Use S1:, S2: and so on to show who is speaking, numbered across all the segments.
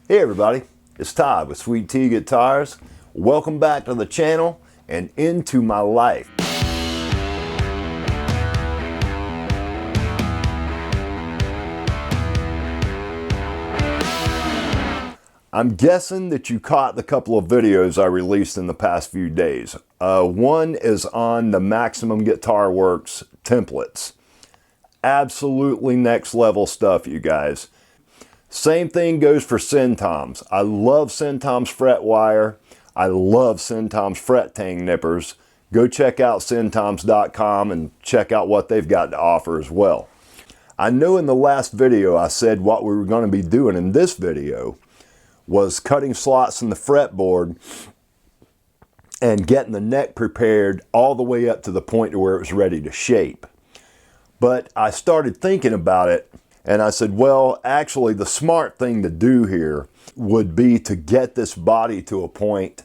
S1: Hey everybody, it's Todd with Sweet Tea Guitars. Welcome back to the channel and into my life. I'm guessing that you caught the couple of videos I released in the past few days. One is on the Maximum Guitar Works templates. Absolutely next level stuff, you guys. Same thing goes for Centoms. I love Centom's fret wire. I love Centom's fret tang nippers. Go check out centoms.com and check out what they've got to offer as well. I know in the last video I said what we were going to be doing in this video was cutting slots in the fretboard and getting the neck prepared all the way up to the point to where it was ready to shape. But I started thinking about it and I said, well, actually the smart thing to do here would be to get this body to a point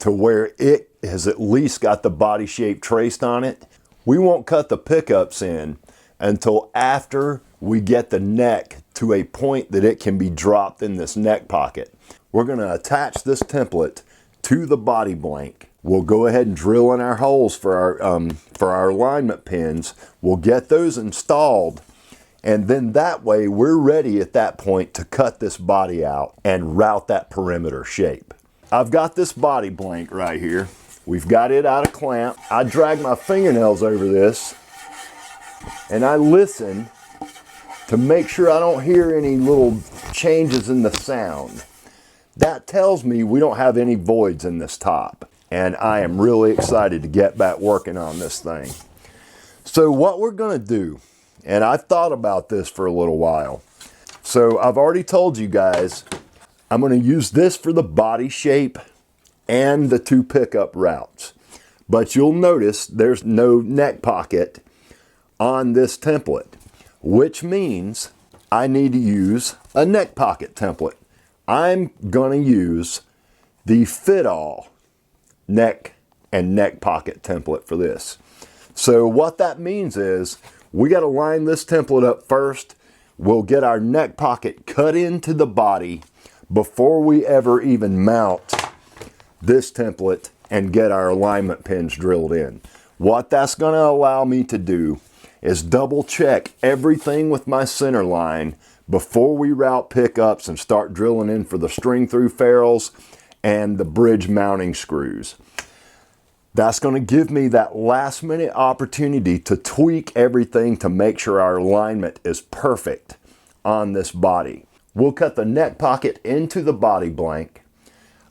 S1: to where it has at least got the body shape traced on it. We won't cut the pickups in until after we get the neck to a point that it can be dropped in this neck pocket. We're going to attach this template to the body blank. We'll go ahead and drill in our holes for our alignment pins. We'll get those installed, and then that way we're ready at that point to cut this body out and route that perimeter shape. I've got this body blank right here. We've got it out of clamp. I drag my fingernails over this and I listen to make sure I don't hear any little changes in the sound. That tells me we don't have any voids in this top, and I am really excited to get back working on this thing. So what we're going to do, and I've thought about this for a little while. So I've already told you guys I'm going to use this for the body shape and the two pickup routes. But you'll notice there's no neck pocket on this template, which means I need to use a neck pocket template. I'm going to use the fit-all neck and neck pocket template for this. So what that means is we got to line this template up first. We'll get our neck pocket cut into the body before we ever even mount this template and get our alignment pins drilled in. What that's going to allow me to do is double check everything with my center line before we route pickups and start drilling in for the string through ferrules and the bridge mounting screws. That's going to give me that last minute opportunity to tweak everything to make sure our alignment is perfect on this body. We'll cut the neck pocket into the body blank.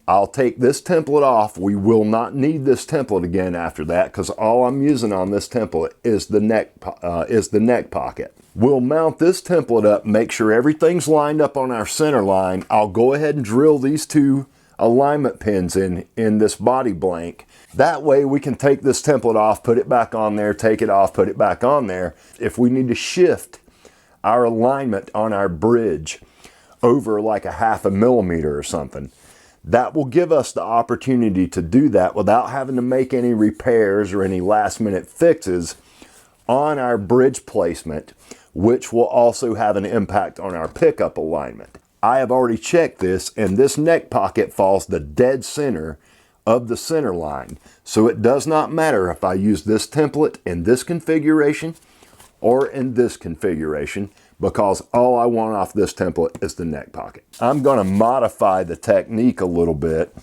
S1: I'll take this template off. We will not need this template again after that because all I'm using on this template is the neck pocket. We'll mount this template up, make sure everything's lined up on our center line. I'll go ahead and drill these two alignment pins in this body blank. That way we can take this template off, put it back on there, take it off, put it back on there. If we need to shift our alignment on our bridge over like a 1/2 millimeter or something, that will give us the opportunity to do that without having to make any repairs or any last minute fixes on our bridge placement, which will also have an impact on our pickup alignment. I have already checked this, and this neck pocket falls the dead center of the center line. So it does not matter if I use this template in this configuration or in this configuration, because all I want off this template is the neck pocket. I'm going to modify the technique a little bit.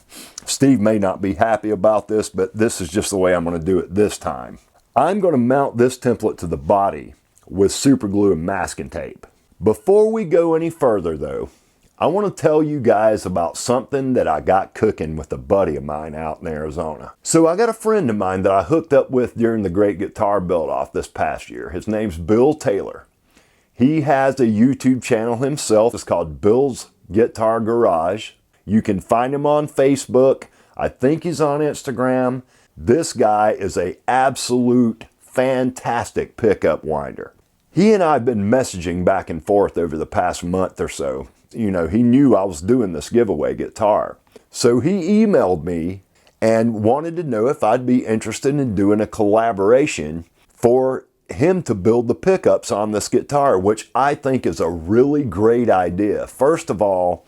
S1: Steve may not be happy about this, but this is just the way I'm going to do it this time. I'm going to mount this template to the body with super glue and masking tape. Before we go any further though, I want to tell you guys about something that I got cooking with a buddy of mine out in Arizona. So I got a friend of mine that I hooked up with during the Great Guitar Build-Off this past year. His name's Bill Taylor. He has a YouTube channel himself. It's called Bill's Guitar Garage. You can find him on Facebook. I think he's on Instagram. This guy is an absolute fantastic pickup winder. He and I have been messaging back and forth over the past month or so. You know, he knew I was doing this giveaway guitar. So he emailed me and wanted to know if I'd be interested in doing a collaboration for him to build the pickups on this guitar, which I think is a really great idea. First of all,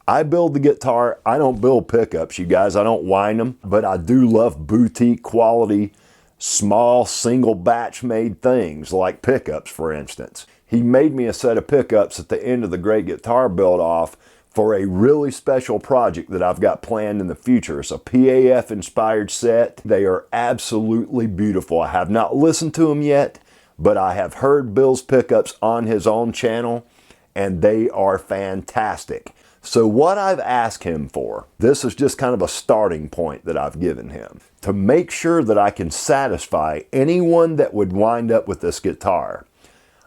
S1: I build the guitar. I don't build pickups, you guys. I don't wind them, but I do love boutique quality, small single batch made things like pickups, for instance. He made me a set of pickups at the end of the Great Guitar Build Off for a really special project that I've got planned in the future. It's a PAF inspired set. They are absolutely beautiful. I have not listened to them yet, but I have heard Bill's pickups on his own channel, and they are fantastic. So what I've asked him for, this is just kind of a starting point that I've given him, to make sure that I can satisfy anyone that would wind up with this guitar.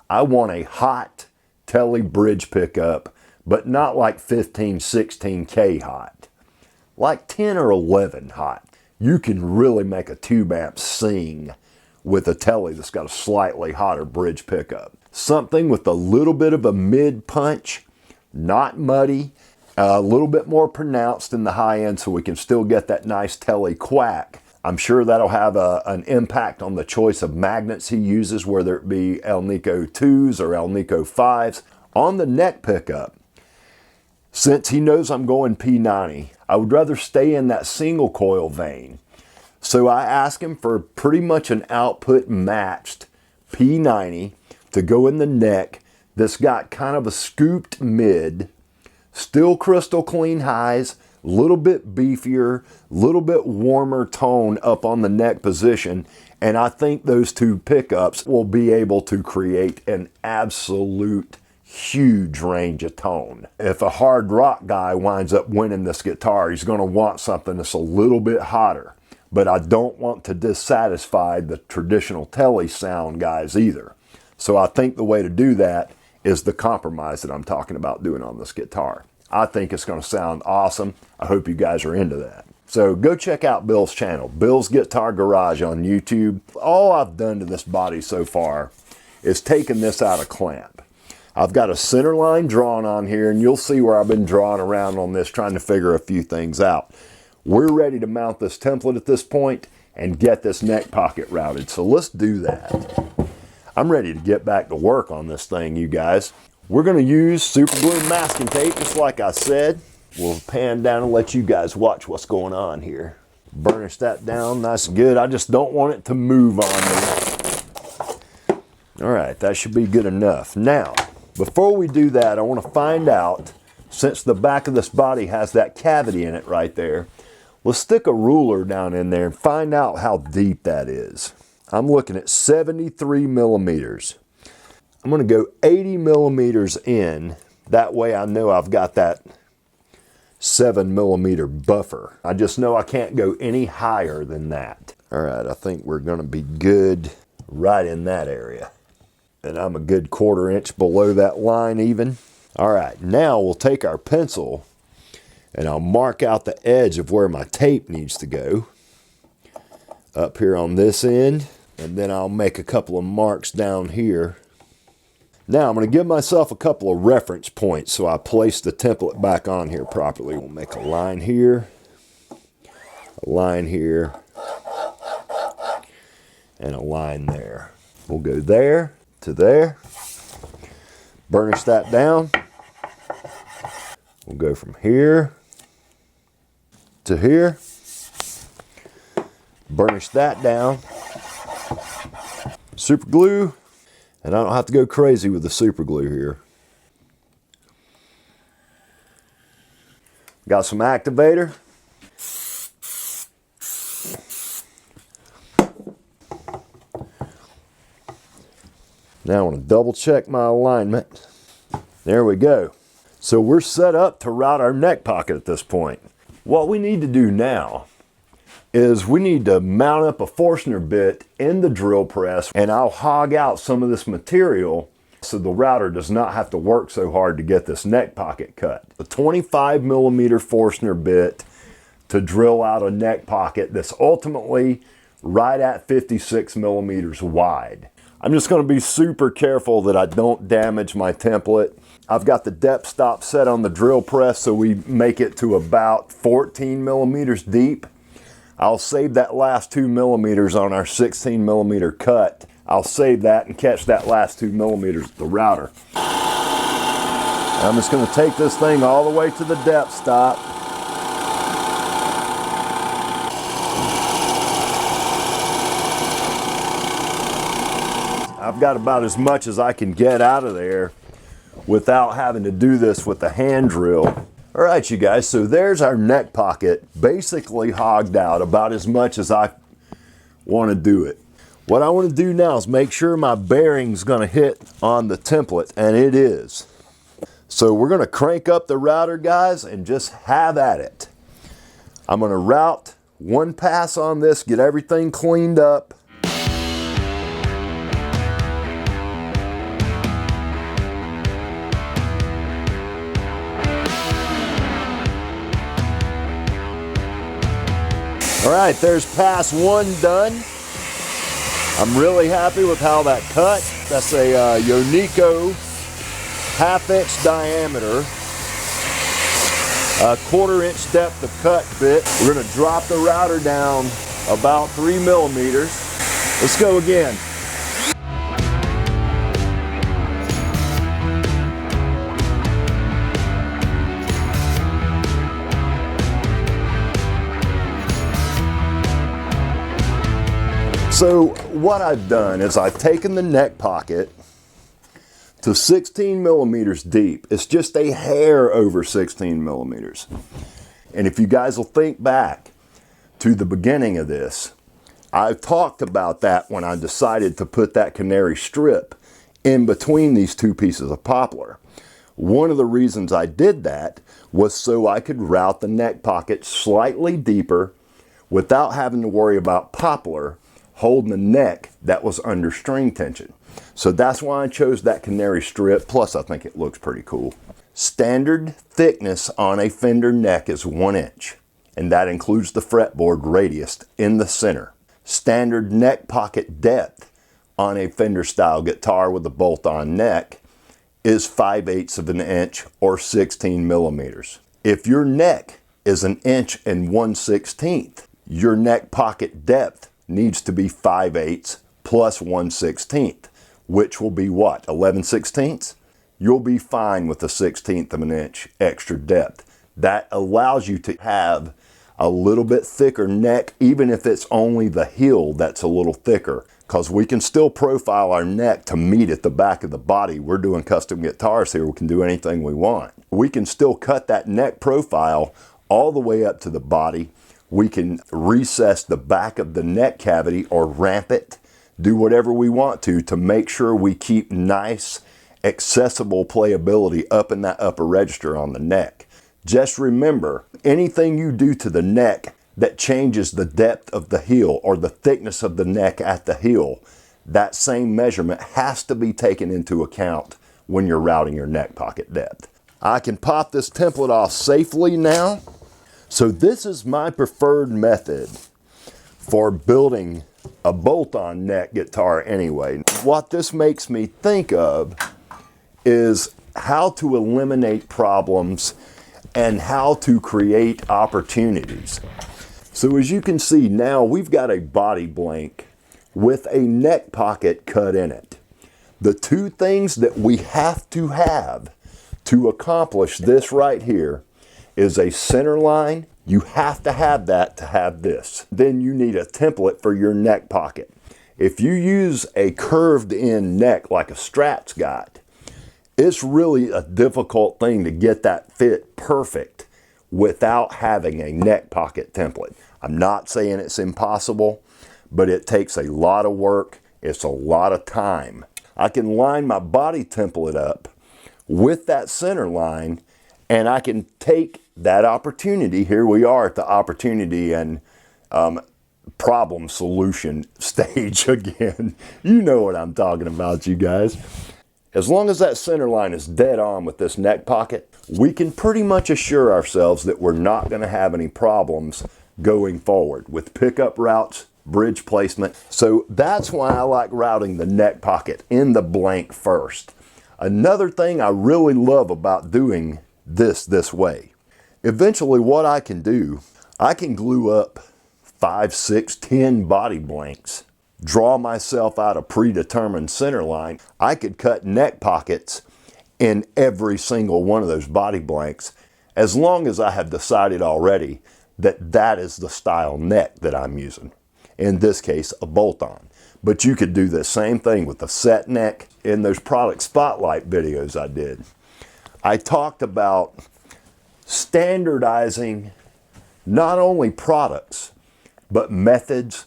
S1: I want a hot Tele bridge pickup, but not like 15, 16K hot. Like 10 or 11 hot. You can really make a tube amp sing with a Tele that's got a slightly hotter bridge pickup. Something with a little bit of a mid punch, not muddy, a little bit more pronounced in the high end so we can still get that nice Tele quack. I'm sure that'll have an impact on the choice of magnets he uses, whether it be Alnico 2s or Alnico 5s. On the neck pickup, since he knows I'm going P90, I would rather stay in that single coil vein. So I asked him for pretty much an output matched P90 to go in the neck that's got kind of a scooped mid, still crystal clean highs, a little bit beefier, a little bit warmer tone up on the neck position, and I think those two pickups will be able to create an absolute huge range of tone. If a hard rock guy winds up winning this guitar, he's going to want something that's a little bit hotter, but I don't want to dissatisfy the traditional Tele sound guys either. So I think the way to do that is the compromise that I'm talking about doing on this guitar. I think it's going to sound awesome. I hope you guys are into that. So go check out Bill's channel, Bill's Guitar Garage on YouTube. All I've done to this body so far is taken this out of clamp. I've got a center line drawn on here, and you'll see where I've been drawing around on this trying to figure a few things out. We're ready to mount this template at this point and get this neck pocket routed. So let's do that. I'm ready to get back to work on this thing, you guys. We're going to use super glue masking tape, just like I said. We'll pan down and let you guys watch what's going on here. Burnish that down nice and good. I just don't want it to move on me. All right, that should be good enough. Now, before we do that, I want to find out, since the back of this body has that cavity in it right there, let's stick a ruler down in there and find out how deep that is. I'm looking at 73 millimeters. I'm going to go 80 millimeters in. That way I know I've got that 7 millimeter buffer. I just know I can't go any higher than that. All right, I think we're going to be good right in that area. And I'm a good 1/4 inch below that line even. All right, now we'll take our pencil and I'll mark out the edge of where my tape needs to go. Up here on this end. And then I'll make a couple of marks down here. Now I'm going to give myself a couple of reference points so I place the template back on here properly. We'll make a line here, and a line there. We'll go there to there, burnish that down. We'll go from here to here, burnish that down, super glue. And I don't have to go crazy with the super glue here. Got some activator. Now I want to double check my alignment. There we go. So we're set up to route our neck pocket at this point. What we need to do now is we need to mount up a Forstner bit in the drill press, and I'll hog out some of this material so the router does not have to work so hard to get this neck pocket cut. A 25 millimeter Forstner bit to drill out a neck pocket that's ultimately right at 56 millimeters wide. I'm just going to be super careful that I don't damage my template. I've got the depth stop set on the drill press so we make it to about 14 millimeters deep. I'll save that last 2 millimeters on our 16 millimeter cut. I'll save that and catch that last 2 millimeters with the router. I'm just going to take this thing all the way to the depth stop. I've got about as much as I can get out of there without having to do this with the hand drill. All right, you guys, so there's our neck pocket, basically hogged out about as much as I want to do it. What I want to do now is make sure my bearing's going to hit on the template, and it is. So we're going to crank up the router, guys, and just have at it. I'm going to route one pass on this, get everything cleaned up. All right, there's pass one done. I'm really happy with how that cut. That's a Yoniko 1/2 inch diameter, a 1/4 inch depth of cut bit. We're gonna drop the router down about 3 millimeters. Let's go again. So what I've done is I've taken the neck pocket to 16 millimeters deep. It's just a hair over 16 millimeters. And if you guys will think back to the beginning of this, I've talked about that when I decided to put that canary strip in between these two pieces of poplar. One of the reasons I did that was so I could route the neck pocket slightly deeper without having to worry about poplar holding the neck that was under string tension. So that's why I chose that canary strip, plus I think it looks pretty cool. Standard thickness on a Fender neck is 1 inch, and that includes the fretboard radius in the center. Standard neck pocket depth on a Fender style guitar with a bolt-on neck is 5/8 of an inch or 16 millimeters. If your neck is 1 inch and 1/16, your neck pocket depth needs to be 5/8 plus 1/16, which will be what, 11/16? You'll be fine with a 1/16 of an inch extra depth. That allows you to have a little bit thicker neck, even if it's only the heel that's a little thicker, because we can still profile our neck to meet at the back of the body. We're doing custom guitars here. We can do anything we want. We can still cut that neck profile all the way up to the body. We can recess the back of the neck cavity or ramp it, do whatever we want to make sure we keep nice, accessible playability up in that upper register on the neck. Just remember, anything you do to the neck that changes the depth of the heel or the thickness of the neck at the heel, that same measurement has to be taken into account when you're routing your neck pocket depth. I can pop this template off safely now. So this is my preferred method for building a bolt-on neck guitar anyway. What this makes me think of is how to eliminate problems and how to create opportunities. So as you can see now, we've got a body blank with a neck pocket cut in it. The two things that we have to accomplish this right here is a center line. You have to have that to have this. Then you need a template for your neck pocket. If you use a curved in neck like a Strat's got, it's really a difficult thing to get that fit perfect without having a neck pocket template. I'm not saying it's impossible, but it takes a lot of work. It's a lot of time. I can line my body template up with that center line, and I can take that opportunity. Here we are at the opportunity and problem solution stage again. You know what I'm talking about, you guys. As long as that center line is dead on with this neck pocket, we can pretty much assure ourselves that we're not going to have any problems going forward with pickup routes, bridge placement. So that's why I like routing the neck pocket in the blank first. Another thing I really love about doing this way, eventually what I can do, I can glue up 5, 6, 10 body blanks, draw myself out a predetermined center line. I could cut neck pockets in every single one of those body blanks, as long as I have decided already that that is the style neck that I'm using. In this case, a bolt-on. But you could do the same thing with the set neck in those product spotlight videos I did. I talked about standardizing not only products, but methods,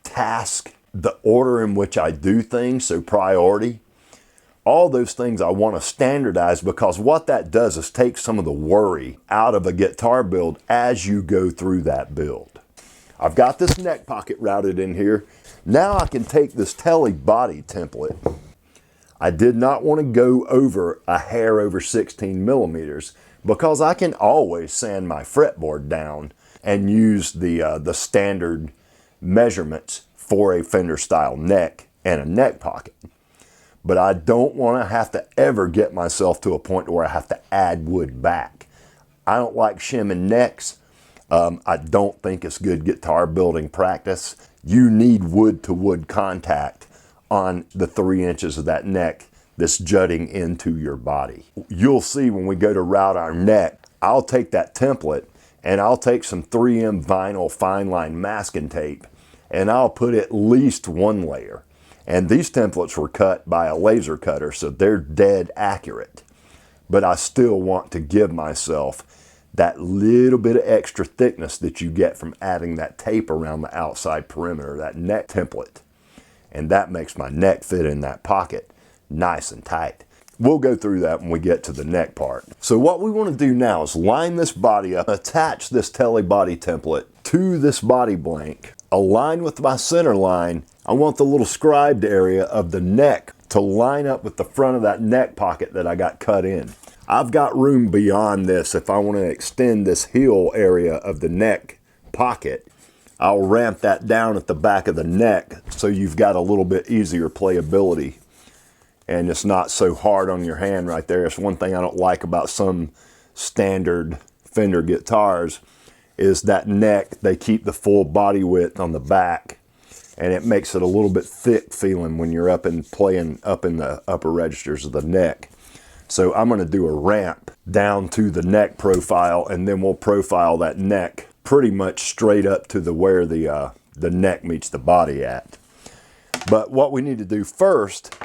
S1: tasks, the order in which I do things, so priority. All those things I want to standardize, because what that does is take some of the worry out of a guitar build as you go through that build. I've got this neck pocket routed in here. Now I can take this Tele body template. I did not want to go over a hair over 16 millimeters because I can always sand my fretboard down and use the standard measurements for a Fender style neck and a neck pocket. But I don't want to have to ever get myself to a point where I have to add wood back. I don't like shimming necks. I don't think it's good guitar building practice. You need wood to wood contact on the 3 inches of that neck that's jutting into your body. You'll see when we go to route our neck, I'll take that template and I'll take some 3M vinyl fine line masking tape and I'll put at least 1 layer. And these templates were cut by a laser cutter, so they're dead accurate. But I still want to give myself that little bit of extra thickness that you get from adding that tape around the outside perimeter, that neck template. And that makes my neck fit in that pocket nice and tight. We'll go through that when we get to the neck part. So what we want to do now is line this body up, attach this Tele body template to this body blank, align with my center line. I want the little scribed area of the neck to line up with the front of that neck pocket that I got cut in. I've got room beyond this. If I want to extend this heel area of the neck pocket, I'll ramp that down at the back of the neck so you've got a little bit easier playability and it's not so hard on your hand right there. It's one thing I don't like about some standard Fender guitars is that neck, they keep the full body width on the back and it makes it a little bit thick feeling when you're up and playing up in the upper registers of the neck. So I'm going to do a ramp down to the neck profile, and then we'll profile that neck pretty much straight up to where the neck meets the body at. But what we need to do first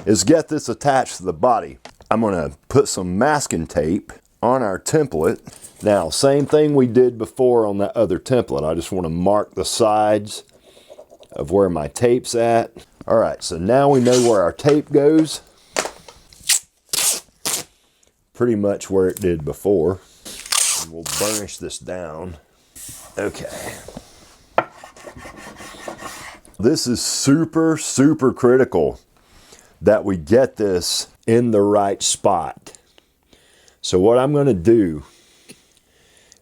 S1: is get this attached to the body. I'm going to put some masking tape on our template. Now, same thing we did before on that other template. I just want to mark the sides of where my tape's at. All right, so now we know where our tape goes. Pretty much where it did before. And we'll burnish this down. Okay. This is super, super critical that we get this in the right spot. So what I'm going to do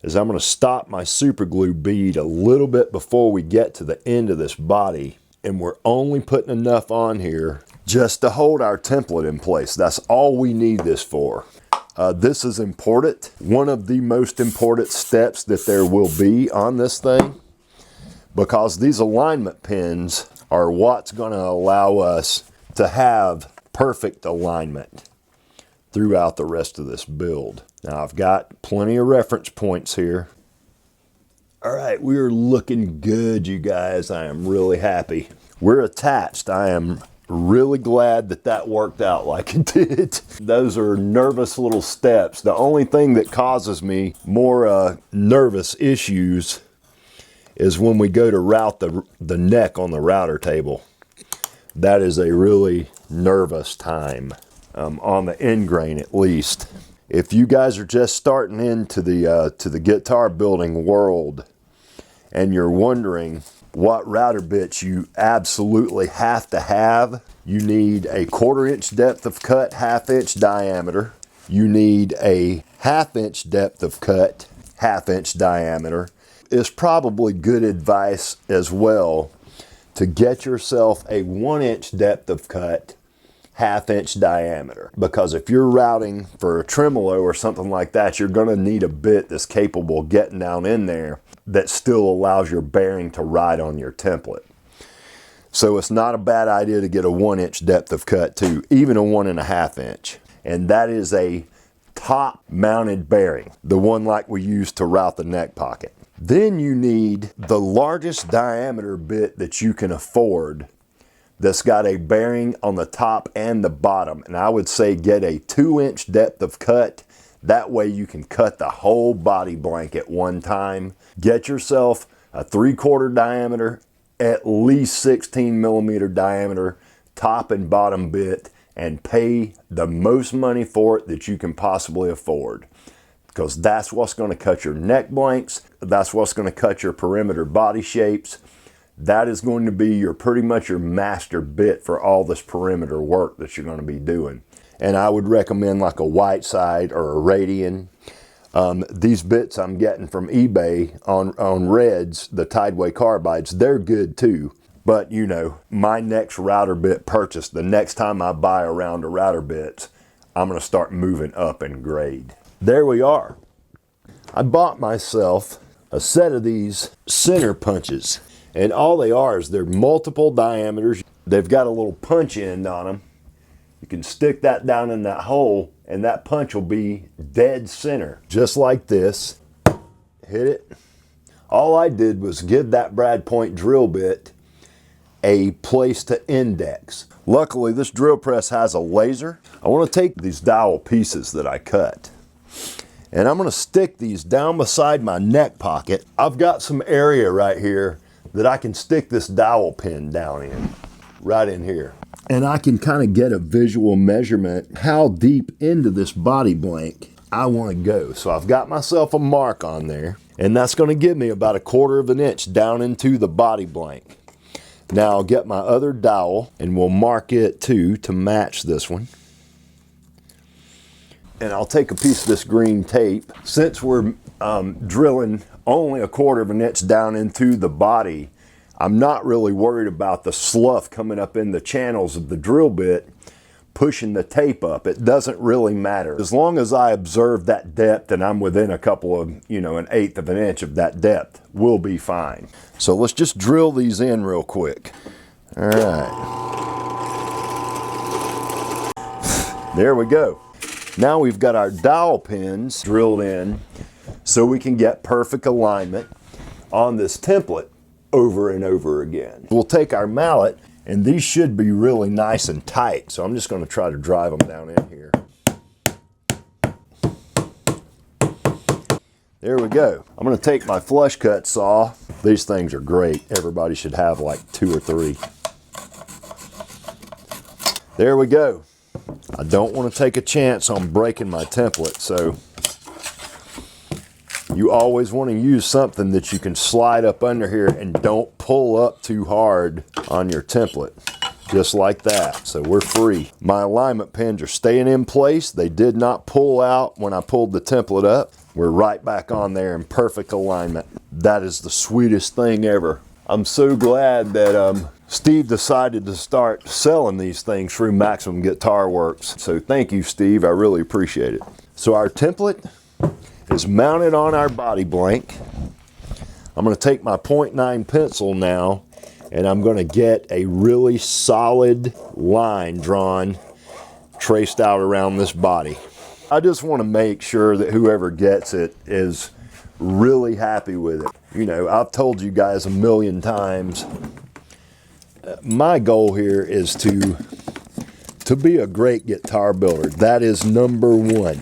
S1: is I'm going to stop my super glue bead a little bit before we get to the end of this body. And we're only putting enough on here just to hold our template in place. That's all we need this for. This is important. One of the most important steps that there will be on this thing, because these alignment pins are what's going to allow us to have perfect alignment throughout the rest of this build. Now I've got plenty of reference points here. All right, we're looking good, you guys. I am really happy. We're attached. I am really glad that that worked out like it did. Those are nervous little steps. The only thing that causes me more nervous issues is when we go to route the neck on the router table. That is a really nervous time, on the end grain at least. If you guys are just starting into the guitar building world and you're wondering what router bits you absolutely have to have, you need a 1/4 inch depth of cut, 1/2 inch diameter. You need a 1/2 inch depth of cut, 1/2 inch diameter. It's probably good advice as well to get yourself a 1 inch depth of cut, 1/2 inch diameter. Because if you're routing for a tremolo or something like that, you're going to need a bit that's capable of getting down in there that still allows your bearing to ride on your template. So it's not a bad idea to get a 1 inch depth of cut too, even a 1 1/2 inch. and that is a top mounted bearing, the one like we use to route the neck pocket. Then you need the largest diameter bit that you can afford that's got a bearing on the top and the bottom, and I would say get a 2-inch depth of cut. That way you can cut the whole body blank at one time. Get yourself a 3/4 diameter, at least 16 millimeter diameter top and bottom bit, and pay the most money for it that you can possibly afford, because that's what's going to cut your neck blanks. That's what's going to cut your perimeter body shapes. That is going to be your pretty much your master bit for all this perimeter work that you're going to be doing. And I would recommend like a Whiteside or a Radian. These bits I'm getting from eBay on Reds, the Tideway carbides, they're good too. But you know, my next router bit purchase, the next time I buy a round of router bits, I'm going to start moving up in grade. There we are. I bought myself a set of these center punches, and all they are is they're multiple diameters. They've got a little punch end on them. You can stick that down in that hole and that punch will be dead center. Just like this. Hit it. All I did was give that brad point drill bit a place to index. Luckily, this drill press has a laser. I want to take these dowel pieces that I cut, and I'm going to stick these down beside my neck pocket. I've got some area right here that I can stick this dowel pin down in, right in here. And I can kind of get a visual measurement how deep into this body blank I want to go. So I've got myself a mark on there, and that's going to give me about 1/4 of an inch down into the body blank. Now I'll get my other dowel and we'll mark it too to match this one. And I'll take a piece of this green tape. Since we're drilling only 1/4 of an inch down into the body, I'm not really worried about the slough coming up in the channels of the drill bit pushing the tape up. It doesn't really matter. As long as I observe that depth and I'm within a couple of, you know, 1/8 of an inch of that depth, we'll be fine. So let's just drill these in real quick. All right. There we go. Now we've got our dowel pins drilled in so we can get perfect alignment on this template over and over again. We'll take our mallet, and these should be really nice and tight, so I'm just going to try to drive them down in here. There we go. I'm going to take my flush cut saw. These things are great. Everybody should have like 2 or 3. There we go. I don't want to take a chance on breaking my template, so you always want to use something that you can slide up under here and don't pull up too hard on your template. Just like that. So we're free. My alignment pins are staying in place. They did not pull out when I pulled the template up. We're right back on there in perfect alignment. That is the sweetest thing ever. I'm so glad that Steve decided to start selling these things through Maximum Guitar Works. So thank you, Steve. I really appreciate it. So our template is mounted on our body blank. I'm going to take my 0.9 pencil now, and I'm going to get a really solid line drawn, traced out around this body. I just want to make sure that whoever gets it is really happy with it. You know, I've told you guys a million times, my goal here is to be a great guitar builder. That is number one.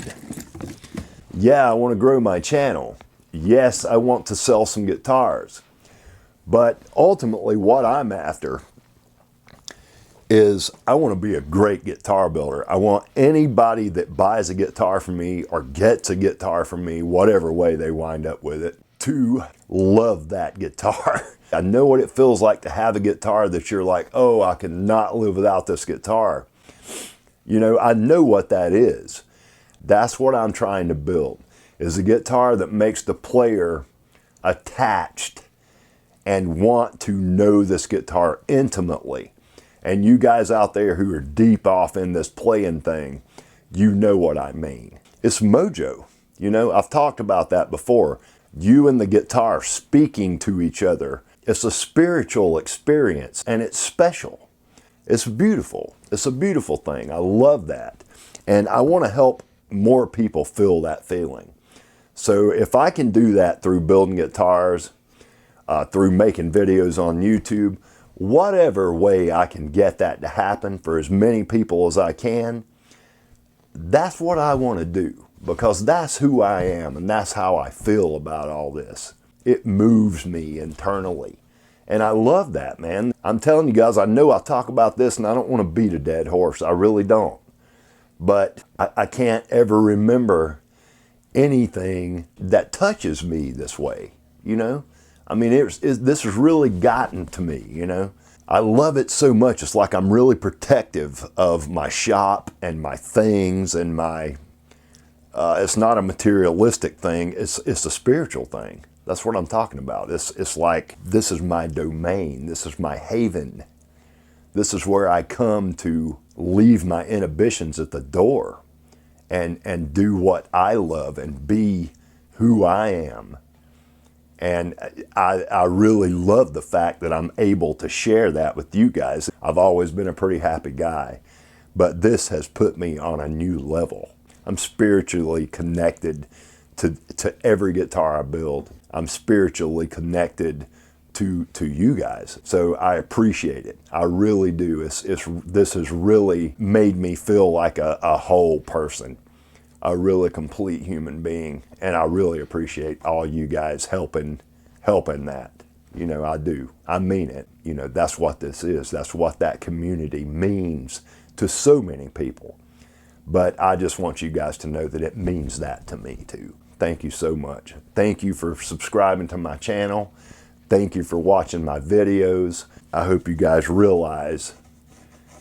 S1: Yeah, I want to grow my channel. Yes, I want to sell some guitars. But ultimately what I'm after is I want to be a great guitar builder. I want anybody that buys a guitar from me or gets a guitar from me, whatever way they wind up with it, to love that guitar. I know what it feels like to have a guitar that you're like, oh, I cannot live without this guitar. You know, I know what that is. That's what I'm trying to build, is a guitar that makes the player attached and want to know this guitar intimately. And you guys out there who are deep off in this playing thing, you know what I mean. It's mojo. You know, I've talked about that before. You and the guitar speaking to each other. It's a spiritual experience, and it's special. It's beautiful. It's a beautiful thing. I love that. And I want to help more people feel that feeling. So if I can do that through building guitars, through making videos on YouTube, whatever way I can get that to happen for as many people as I can, that's what I want to do, because that's who I am and that's how I feel about all this. It moves me internally. And I love that, man. I'm telling you guys, I know I talk about this and I don't want to beat a dead horse. I really don't. But I can't ever remember anything that touches me this way, you know? I mean, this has really gotten to me, you know? I love it so much. It's like I'm really protective of my shop and my things and my, it's not a materialistic thing, it's a spiritual thing. That's what I'm talking about. It's like, this is my domain, this is my haven. This is where I come to leave my inhibitions at the door and do what I love and be who I am. And I really love the fact that I'm able to share that with you guys. I've always been a pretty happy guy, but this has put me on a new level. I'm spiritually connected to every guitar I build. I'm spiritually connected to you guys. So I appreciate it. I really do. This has really made me feel like a whole person, a really complete human being. And I really appreciate all you guys helping that. You know, I do. I mean it. You know, that's what this is. That's what that community means to so many people. But I just want you guys to know that it means that to me too. Thank you so much. Thank you for subscribing to my channel. Thank you for watching my videos. I hope you guys realize,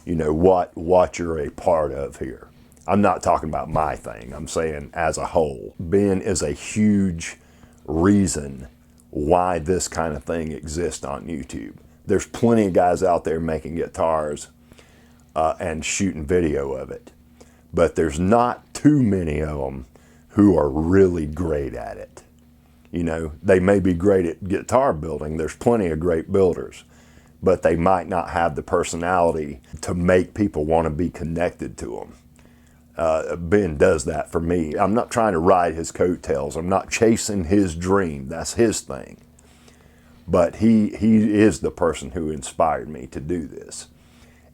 S1: you know, what you're a part of here. I'm not talking about my thing. I'm saying as a whole. Ben is a huge reason why this kind of thing exists on YouTube. There's plenty of guys out there making guitars and shooting video of it. But there's not too many of them who are really great at it. You know, they may be great at guitar building. There's plenty of great builders, but they might not have the personality to make people want to be connected to them. Ben does that for me. I'm not trying to ride his coattails. I'm not chasing his dream. That's his thing. But he is the person who inspired me to do this.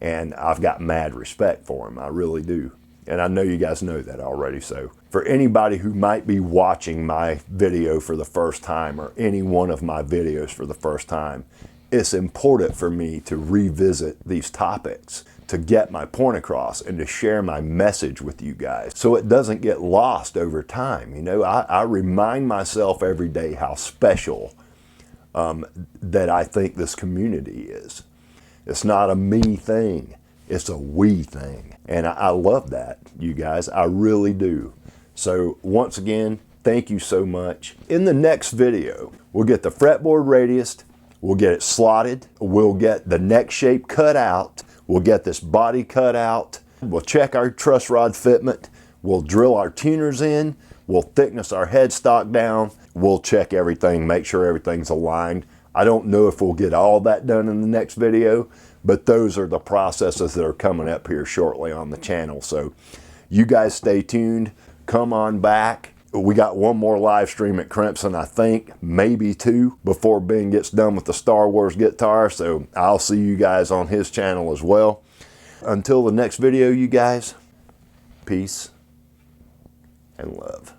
S1: And I've got mad respect for him. I really do. And I know you guys know that already. So for anybody who might be watching my video for the first time, or any one of my videos for the first time, it's important for me to revisit these topics, to get my point across and to share my message with you guys so it doesn't get lost over time. You know, I remind myself every day how special that I think this community is. It's not a me thing. It's a we thing. And I love that, you guys. I really do. So once again, thank you so much. In the next video, we'll get the fretboard radius, we'll get it slotted, we'll get the neck shape cut out, we'll get this body cut out, we'll check our truss rod fitment, we'll drill our tuners in, we'll thickness our headstock down, we'll check everything, make sure everything's aligned. I don't know if we'll get all that done in the next video, but those are the processes that are coming up here shortly on the channel. So you guys stay tuned, come on back. We got one more live stream at Crimson, I think, maybe two, before Ben gets done with the Star Wars guitar. So I'll see you guys on his channel as well. Until the next video, you guys, peace and love.